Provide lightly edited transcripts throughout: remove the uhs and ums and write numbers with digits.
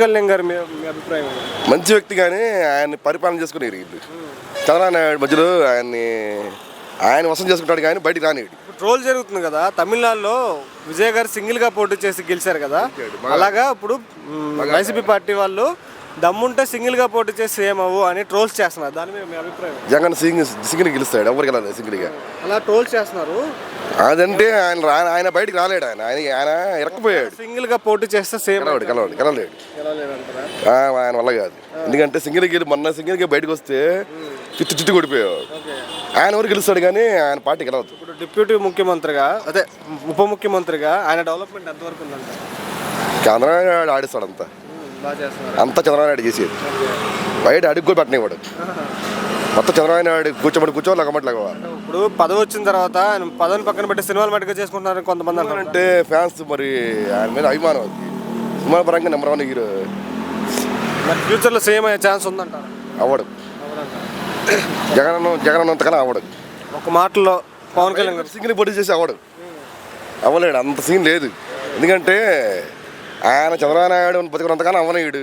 కళ్యాణ్ గారు మీ అభిప్రాయం ఏంటి? మంచి వ్యక్తి కానీ ఆయన పరిపాలన చేసుకుని వీళ్ళు చంద్రబాబు నాయుడు మధ్యలో ఆయన వసం చేసుకుంటాడు కానీ బయటికి రానివ్వడు. ఇప్పుడు ట్రోల్ జరుగుతుంది కదా, తమిళనాడులో విజయ్ గారు సింగిల్గా పోటీ చేసి గెలిచారు కదా, అలాగా ఇప్పుడు వైసీపీ పార్టీ వాళ్ళు దమ్ముంటే సింగిల్గా పోటీ చేసి సీఎం అవ్వు అని ట్రోల్స్ చేస్తున్నారు. దాని మీద మీ అభిప్రాయం? జగన్ సింగిల్ గెలుస్తాడు, ఎవరికి వెళ్ళాలి సింగిల్గా. అలా ట్రోల్స్ చేస్తున్నారు. అదంటే ఆయన బయటికి రాలేడు. ఆయన ఇరక్కపోయాడు. సింగిల్గా పోటీ చేస్తే సీఎం కలవలేడు. ఆయన వల్ల కాదు. ఎందుకంటే మొన్న సింగిల్గా బయటకు వస్తే చిట్టు కొడిపోయాడు. ఆయన ఎవరు గెలుస్తాడు కానీ ఆయన పార్టీ గెలవద్దు. ఇప్పుడు డిప్యూటీ ముఖ్యమంత్రిగా అదే ఉప ముఖ్యమంత్రిగా ఆయన డెవలప్మెంట్ ఎంతవరకు ఉందంట? చంద్రబాబు నాయుడు ఆడిస్తాడు అంతా చంద్రబాబు నాయుడు చేసేది. బయట అడుగు కూడా పెట్టనివాడు. మొత్తం చంద్రబాబు నాయుడు కూర్చోవాలి లగమట్లాగా. ఇప్పుడు పదవి వచ్చిన తర్వాత ఆయన పదవిని పక్కన పెట్టి సినిమాలు మట్టుగా చేసుకుంటున్నారు కొంతమంది. అంటే ఫ్యాన్స్ మరి ఆయన మీద అభిమానం. సినిమా పరంగా నెంబర్ 1 హీరో. మరి ఫ్యూచర్లో సీఎం అయ్యే ఛాన్స్ ఉందంటారు? అవ్వడు. జగన్ అంతకన్నా అవ్వడు. ఒక మాటలో పవన్ కళ్యాణ్ గారు సింగిల్ పోటీ చేసి అవ్వలేడు. అంత సీన్ లేదు. ఎందుకంటే ఆయన చంద్రబాబు నాయుడు బతికినంతకన్నా అవ్వనీయుడు.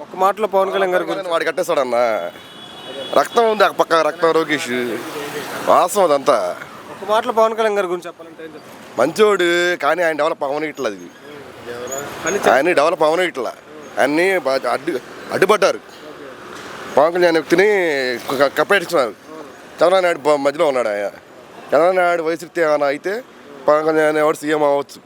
ఒక మాటలో పవన్ కళ్యాణ్ గారు గురించి వాడు కట్టేస్తాడన్న రక్తం ఉంది ఆ పక్క, రక్తం రోగేష్ వాస్తవం అదంతా. ఒక మాటలో పవన్ కళ్యాణ్ గారి గురించి చెప్పాలంటే మంచోడు కానీ ఆయన డెవలప్ అవనీయట్లా. ఆయన డెవలప్ అవనీయట్లా. అన్నీ అడ్డుపడ్డారు. పవన్ కళ్యాణ్ వ్యక్తిని కప్పెట్టుకున్నారు. చంద్రబాబు నాయుడు మధ్యలో ఉన్నాడు. ఆయన చంద్రబాబు నాయుడు వయసు ఏమైనా అయితే పవన్ కళ్యాణ్ ఎవరు సీఎం అవ్వచ్చు.